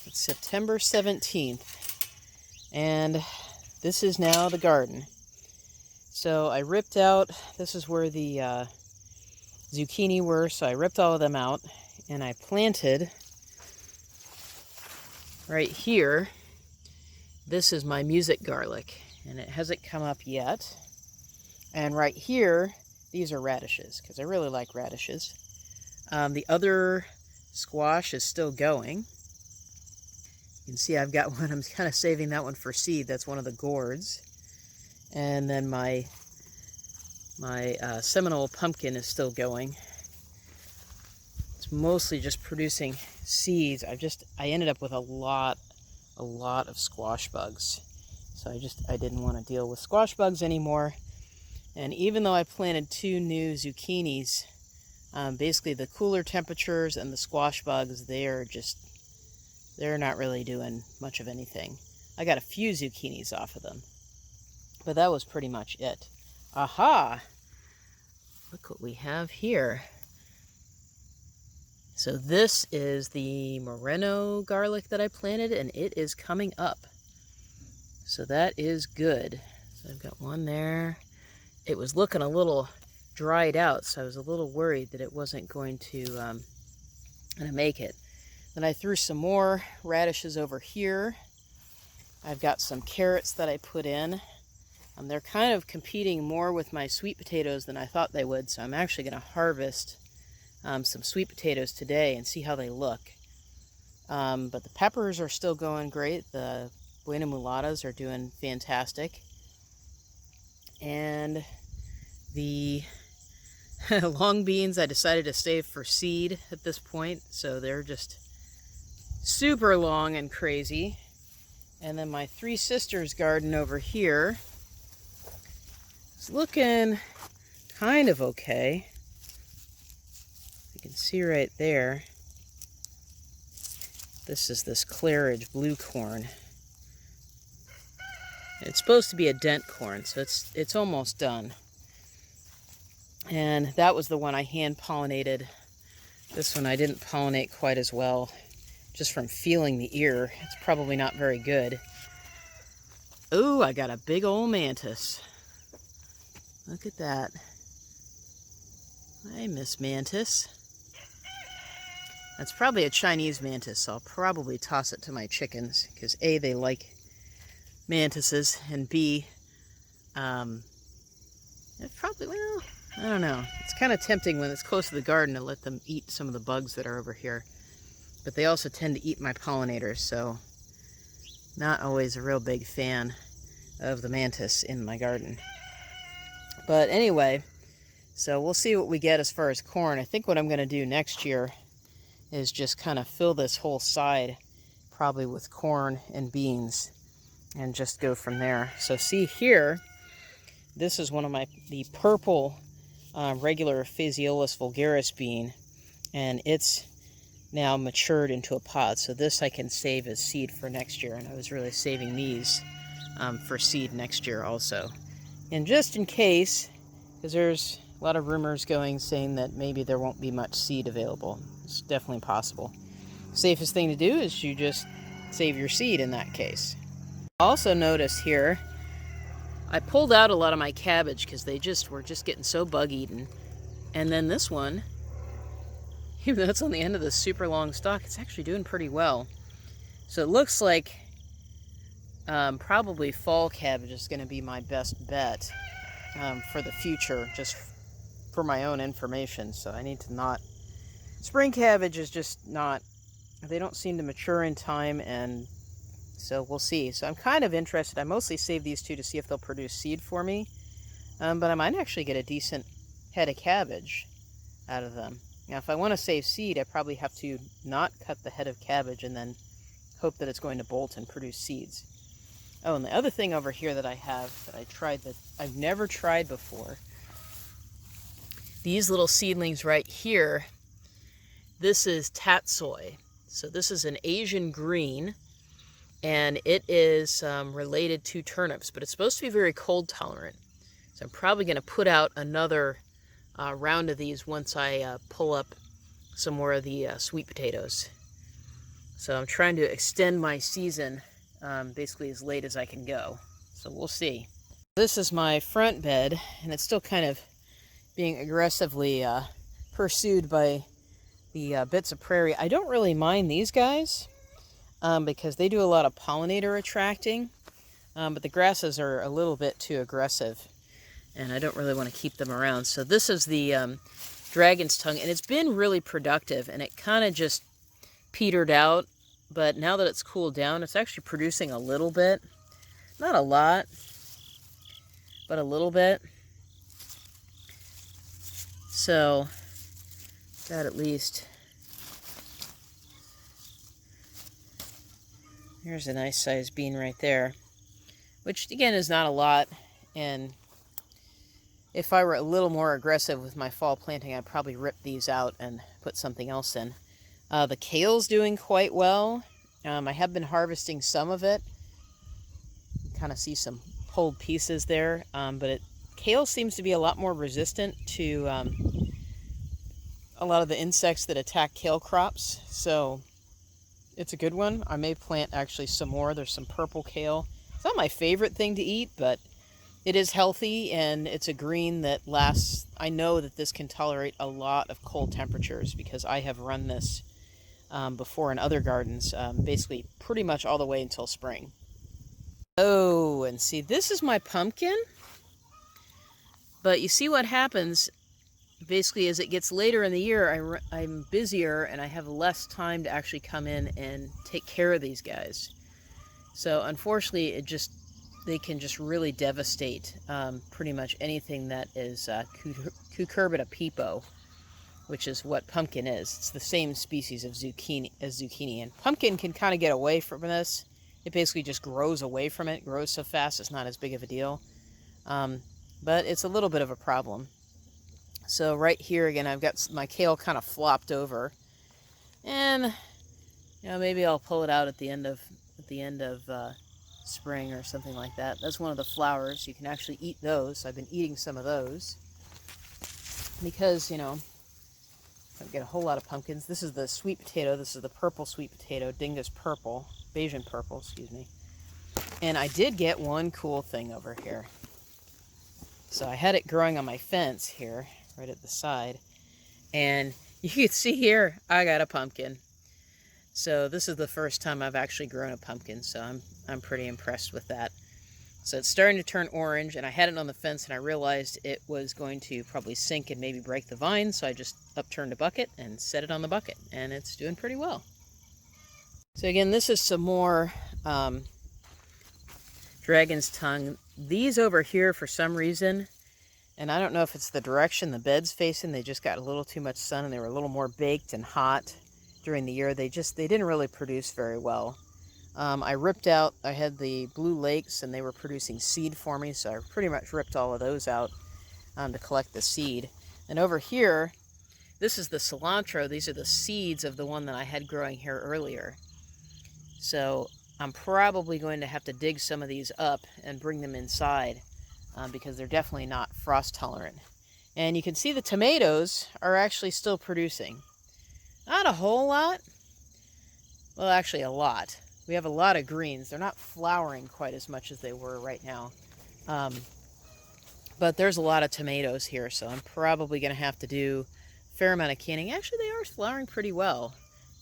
It's September 17th, and this is now the garden. So I ripped out, this is where the zucchini were, so I ripped all of them out, and I planted right here. This is my music garlic, and it hasn't come up yet. And right here, these are radishes, because I really like radishes. The other squash is still going. You can see I've got one, I'm kind of saving that one for seed. That's one of the gourds. And then my Seminole pumpkin is still going. It's mostly just producing seeds. I ended up with a lot of squash bugs. So I didn't want to deal with squash bugs anymore. And even though I planted 2 new zucchinis, basically the cooler temperatures and the squash bugs, they're not really doing much of anything. I got a few zucchinis off of them, but that was pretty much it. Aha! Look what we have here. So this is the Moreno garlic that I planted, and it is coming up. So that is good. So I've got one there. It was looking a little dried out, so I was a little worried that it wasn't going to make it. Then I threw some more radishes over here. I've got some carrots that I put in. They're kind of competing more with my sweet potatoes than I thought they would, so I'm actually going to harvest some sweet potatoes today and see how they look. But the peppers are still going great. The Buena Mulatas are doing fantastic. And the long beans I decided to save for seed at this point, so they're just super long and crazy. And then my 3 sisters garden over here is looking kind of okay. You can see right there. This is this Claridge blue corn. It's supposed to be a dent corn, so it's almost done. And that was the one I hand pollinated. This one I didn't pollinate quite as well, just from feeling the ear. It's probably not very good. Ooh, I got a big old mantis. Look at that. Hi, Miss Mantis. That's probably a Chinese mantis, so I'll probably toss it to my chickens, because A, they like mantises, and B, it probably, well, I don't know. It's kind of tempting when it's close to the garden to let them eat some of the bugs that are over here. But they also tend to eat my pollinators, so not always a real big fan of the mantis in my garden. But anyway, so we'll see what we get as far as corn. I think what I'm going to do next year is just kind of fill this whole side probably with corn and beans and just go from there. So see here, this is one of the purple regular Phaseolus vulgaris bean, and it's now matured into a pod. So this I can save as seed for next year, and I was really saving these for seed next year also. And just in case, because there's a lot of rumors going saying that maybe there won't be much seed available. It's definitely possible. Safest thing to do is you just save your seed in that case. Also notice here, I pulled out a lot of my cabbage because they were just getting so bug eaten. And then this one, even though it's on the end of this super long stalk, it's actually doing pretty well. So it looks like probably fall cabbage is going to be my best bet for the future, just for my own information. So I need to not... Spring cabbage is just not... They don't seem to mature in time, and so we'll see. So I'm kind of interested. I mostly save these 2 to see if they'll produce seed for me. But I might actually get a decent head of cabbage out of them. Now, if I want to save seed, I probably have to not cut the head of cabbage and then hope that it's going to bolt and produce seeds. Oh, and the other thing over here that I have that I tried that I've never tried before, these little seedlings right here, this is tatsoi. So this is an Asian green, and it is related to turnips, but it's supposed to be very cold tolerant. So I'm probably going to put out another round of these once I pull up some more of the sweet potatoes. So I'm trying to extend my season basically as late as I can go. So we'll see. This is my front bed, and it's still kind of being aggressively pursued by the bits of prairie. I don't really mind these guys because they do a lot of pollinator attracting, but the grasses are a little bit too aggressive, and I don't really want to keep them around. So this is the dragon's tongue, and it's been really productive, and it kind of just petered out, but now that it's cooled down, it's actually producing a little bit. Not a lot, but a little bit. So, got at least, here's a nice sized bean right there, which again is not a lot, and if I were a little more aggressive with my fall planting, I'd probably rip these out and put something else in. The kale's doing quite well. I have been harvesting some of it. You can kind of see some pulled pieces there, but kale seems to be a lot more resistant to a lot of the insects that attack kale crops, so it's a good one. I may plant actually some more. There's some purple kale. It's not my favorite thing to eat, but it is healthy, and it's a green that lasts. I know that this can tolerate a lot of cold temperatures because I have run this before in other gardens, basically pretty much all the way until spring. Oh, and see, this is my pumpkin, but you see what happens basically as it gets later in the year. I'm busier and I have less time to actually come in and take care of these guys. So unfortunately, they can just really devastate pretty much anything that is Cucurbita pepo, which is what pumpkin is. It's the same species of zucchini, and pumpkin can kind of get away from this. It basically just grows away from it. It grows so fast, it's not as big of a deal. But it's a little bit of a problem. So right here again, I've got my kale kind of flopped over, and maybe I'll pull it out at the end of spring or something like that. That's one of the flowers. You can actually eat those. I've been eating some of those because I get a whole lot of pumpkins. This is the sweet potato. This is the purple sweet potato, Dingus purple, Bayesian purple, excuse me. And I did get one cool thing over here. So I had it growing on my fence here, right at the side. And you can see here, I got a pumpkin. So this is the first time I've actually grown a pumpkin, so I'm pretty impressed with that. So it's starting to turn orange, and I had it on the fence, and I realized it was going to probably sink and maybe break the vine, so I just upturned a bucket and set it on the bucket, and it's doing pretty well. So again, this is some more dragon's tongue. These over here, for some reason, and I don't know if it's the direction the bed's facing, they just got a little too much sun, and they were a little more baked and hot during the year. They didn't really produce very well. I had the Blue Lakes, and they were producing seed for me, so I pretty much ripped all of those out to collect the seed. And over here, this is the cilantro. These are the seeds of the one that I had growing here earlier. So I'm probably going to have to dig some of these up and bring them inside because they're definitely not frost tolerant. And you can see the tomatoes are actually still producing. Not a whole lot. Well, actually a lot. We have a lot of greens. They're not flowering quite as much as they were right now. But there's a lot of tomatoes here, so I'm probably going to have to do a fair amount of canning. Actually, they are flowering pretty well.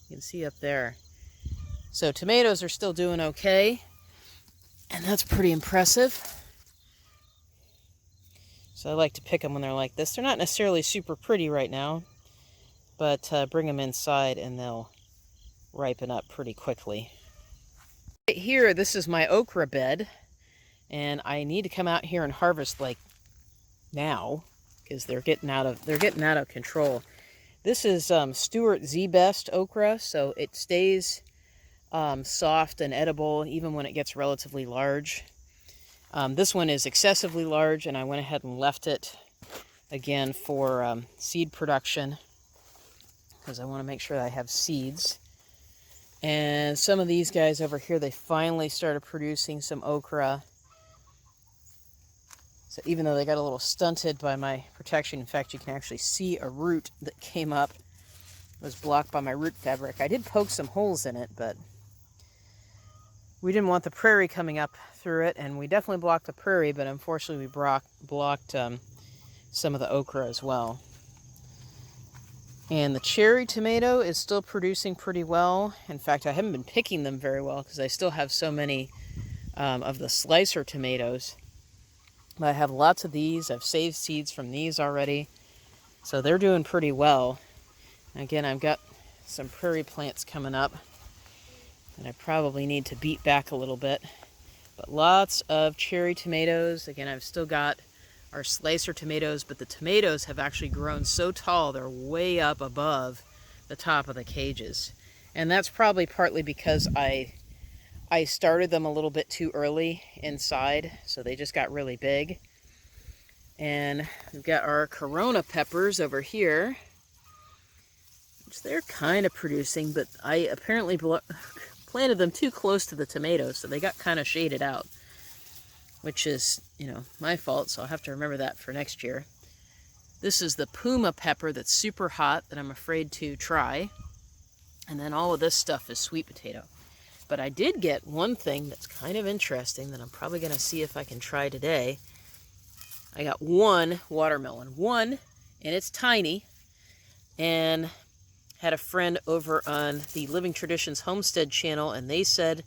You can see up there. So tomatoes are still doing okay, and that's pretty impressive. So I like to pick them when they're like this. They're not necessarily super pretty right now, but bring them inside and they'll ripen up pretty quickly. Right here, this is my okra bed, and I need to come out here and harvest like now because they're getting out of control. This is Stewart Z-Best okra, so it stays soft and edible even when it gets relatively large. This one is excessively large, and I went ahead and left it again for seed production because I want to make sure that I have seeds. And some of these guys over here, they finally started producing some okra. So even though they got a little stunted by my protection, in fact, you can actually see a root that came up was blocked by my root fabric. I did poke some holes in it, but we didn't want the prairie coming up through it, and we definitely blocked the prairie, but unfortunately we blocked some of the okra as well. And the cherry tomato is still producing pretty well. In fact, I haven't been picking them very well because I still have so many of the slicer tomatoes. But I have lots of these. I've saved seeds from these already. So they're doing pretty well. Again, I've got some prairie plants coming up that I probably need to beat back a little bit. But lots of cherry tomatoes. Again, I've still got our slicer tomatoes, but the tomatoes have actually grown so tall they're way up above the top of the cages. And that's probably partly because I started them a little bit too early inside, so they just got really big. And we've got our Corona peppers over here, which they're kind of producing, but I apparently planted them too close to the tomatoes, so they got kind of shaded out, which is, my fault, so I'll have to remember that for next year. This is the Puma pepper that's super hot that I'm afraid to try. And then all of this stuff is sweet potato. But I did get one thing that's kind of interesting that I'm probably going to see if I can try today. I got one watermelon. One, and it's tiny. And had a friend over on the Living Traditions Homestead channel, and they said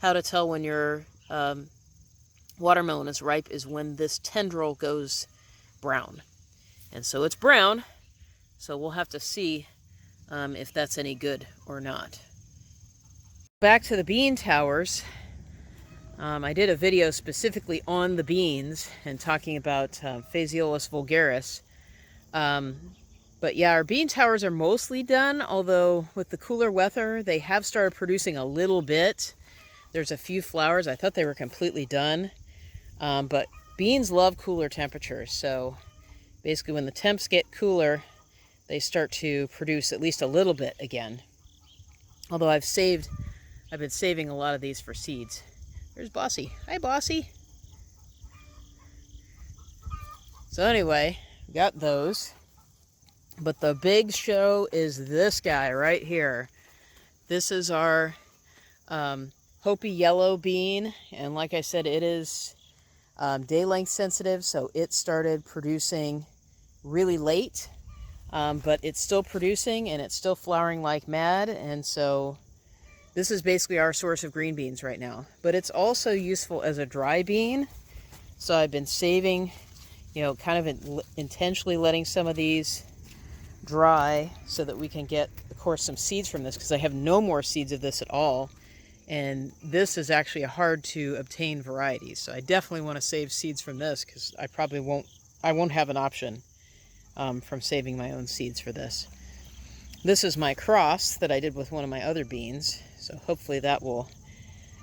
how to tell when your watermelon is ripe is when this tendril goes brown. And so it's brown, so we'll have to see if that's any good or not. Back to the bean towers. I did a video specifically on the beans and talking about Phaseolus vulgaris. But yeah, our bean towers are mostly done, although with the cooler weather, they have started producing a little bit. There's a few flowers. I thought they were completely done. But beans love cooler temperatures, so basically when the temps get cooler, they start to produce at least a little bit again. Although I've been saving a lot of these for seeds. There's Bossy. Hi, Bossy. So anyway, got those. But the big show is this guy right here. This is our Hopi yellow bean, and like I said, it is day length sensitive, so it started producing really late, but it's still producing and it's still flowering like mad. And so this is basically our source of green beans right now, but it's also useful as a dry bean. So I've been saving, kind of intentionally letting some of these dry so that we can get, of course, some seeds from this, because I have no more seeds of this at all. And this is actually a hard to obtain variety. So I definitely want to save seeds from this, because I won't have an option from saving my own seeds for this. This is my cross that I did with one of my other beans. So hopefully that will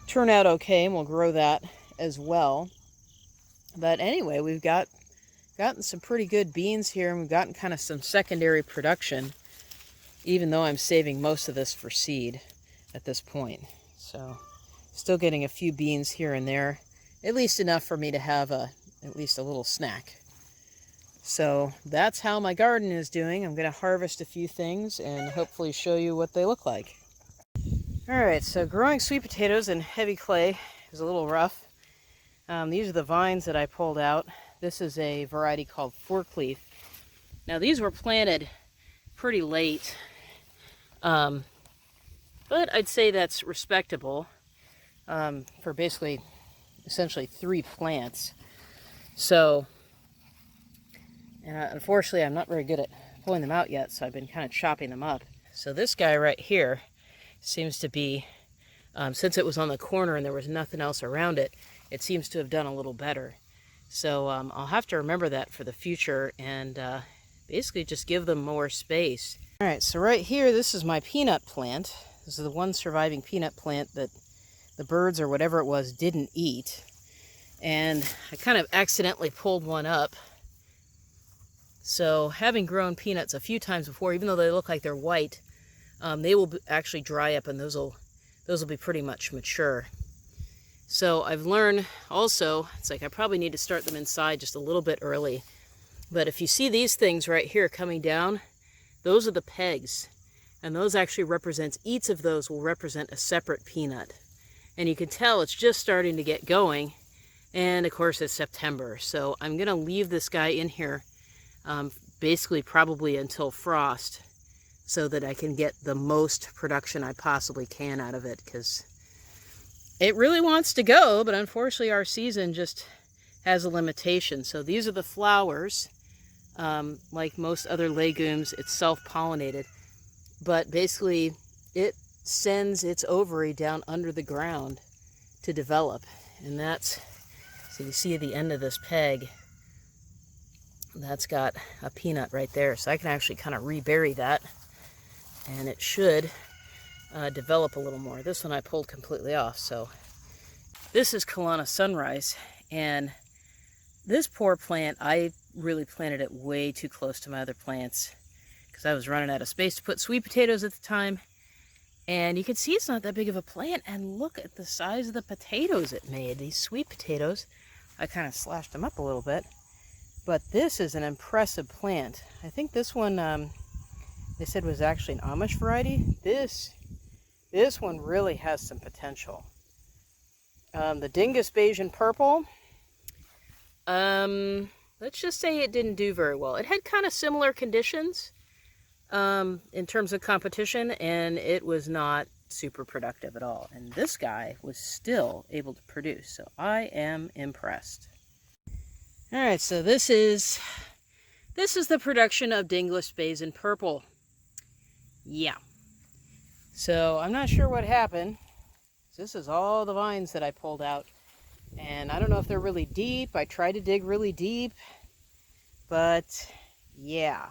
turn out okay, and we'll grow that as well. But anyway, we've gotten some pretty good beans here, and we've gotten kind of some secondary production, even though I'm saving most of this for seed at this point. So still getting a few beans here and there, at least enough for me to have at least a little snack. So that's how my garden is doing. I'm going to harvest a few things and hopefully show you what they look like. Alright, so growing sweet potatoes in heavy clay is a little rough. These are the vines that I pulled out. This is a variety called forkleaf. Now these were planted pretty late, but I'd say that's respectable for basically, essentially 3 plants. So, and unfortunately I'm not very good at pulling them out yet, so I've been kind of chopping them up. So this guy right here seems to be, since it was on the corner and there was nothing else around it, it seems to have done a little better. So I'll have to remember that for the future and basically just give them more space. All right, so right here, this is my peanut plant. This is the one surviving peanut plant that the birds or whatever it was didn't eat. And I kind of accidentally pulled one up. So having grown peanuts a few times before, even though they look like they're white, they will actually dry up, and those will be pretty much mature. So I've learned also, it's like I probably need to start them inside just a little bit early. But if you see these things right here coming down, those are the pegs. And those actually represents, each of those will represent a separate peanut. And you can tell it's just starting to get going. And of course it's September. So I'm gonna leave this guy in here basically probably until frost so that I can get the most production I possibly can out of it, because it really wants to go, but unfortunately our season just has a limitation. So these are the flowers. Like most other legumes, it's self-pollinated, but basically it sends its ovary down under the ground to develop. And that's, so you see at the end of this peg, that's got a peanut right there. So I can actually kind of rebury that, and it should develop a little more. This one I pulled completely off. So this is Kelowna Sunrise, and this poor plant, I really planted it way too close to my other plants because I was running out of space to put sweet potatoes at the time. And you can see it's not that big of a plant, and look at the size of the potatoes it made. These sweet potatoes, I kind of slashed them up a little bit, but this is an impressive plant. I think this one, they said was actually an Amish variety. This one really has some potential. The Dingus Bayesian Purple, let's just say it didn't do very well. It had kind of similar conditions in terms of competition, and it was not super productive at all. And this guy was still able to produce, so I am impressed. All right, so this is the production of Dingus Bayesian Purple. Yeah. So I'm not sure what happened. This is all the vines that I pulled out. And I don't know if they're really deep. I tried to dig really deep. But yeah,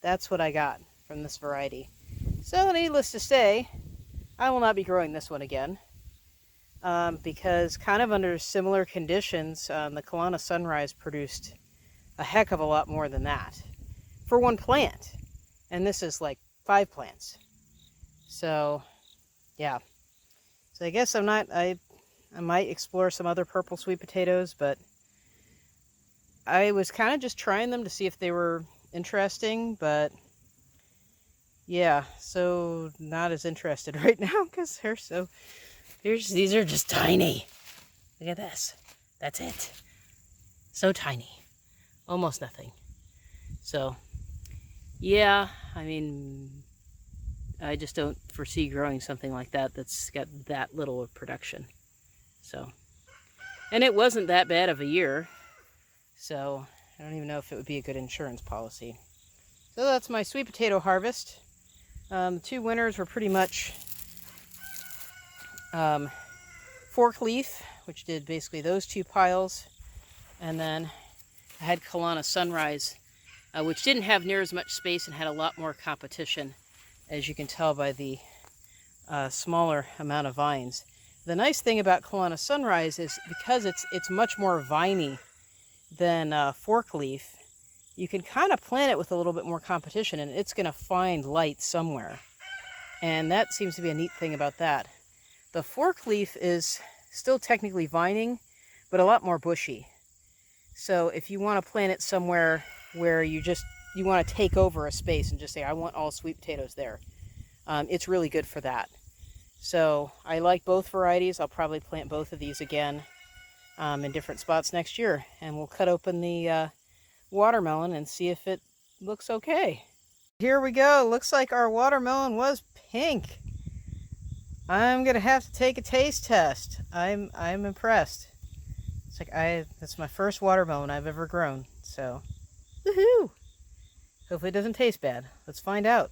that's what I got from this variety. So needless to say, I will not be growing this one again. Because kind of under similar conditions, the Kelowna Sunrise produced a heck of a lot more than that for one plant. And this is like 5 plants. So yeah. So I guess I might explore some other purple sweet potatoes, but I was kind of just trying them to see if they were interesting, but yeah, so not as interested right now because they're so, these are just tiny. Look at this. That's it. So tiny. Almost nothing. So yeah, I mean, I just don't foresee growing something like that that's got that little of production. So, and it wasn't that bad of a year, so I don't even know if it would be a good insurance policy. So that's my sweet potato harvest. The 2 winners were pretty much fork leaf, which did basically those 2 piles, and then I had Kelowna Sunrise, which didn't have near as much space and had a lot more competition, as you can tell by the smaller amount of vines. The nice thing about Kelowna Sunrise is because it's much more viney than fork leaf, you can kind of plant it with a little bit more competition and it's going to find light somewhere. And that seems to be a neat thing about that. The fork leaf is still technically vining, but a lot more bushy. So if you want to plant it somewhere where you want to take over a space and just say, I want all sweet potatoes there, it's really good for that. So I like both varieties. I'll probably plant both of these again in different spots next year. And we'll cut open the watermelon and see if it looks okay. Here we go. Looks like our watermelon was pink. I'm gonna have to take a taste test. I'm impressed. It's like that's my first watermelon I've ever grown. So, woohoo! Hopefully it doesn't taste bad. Let's find out.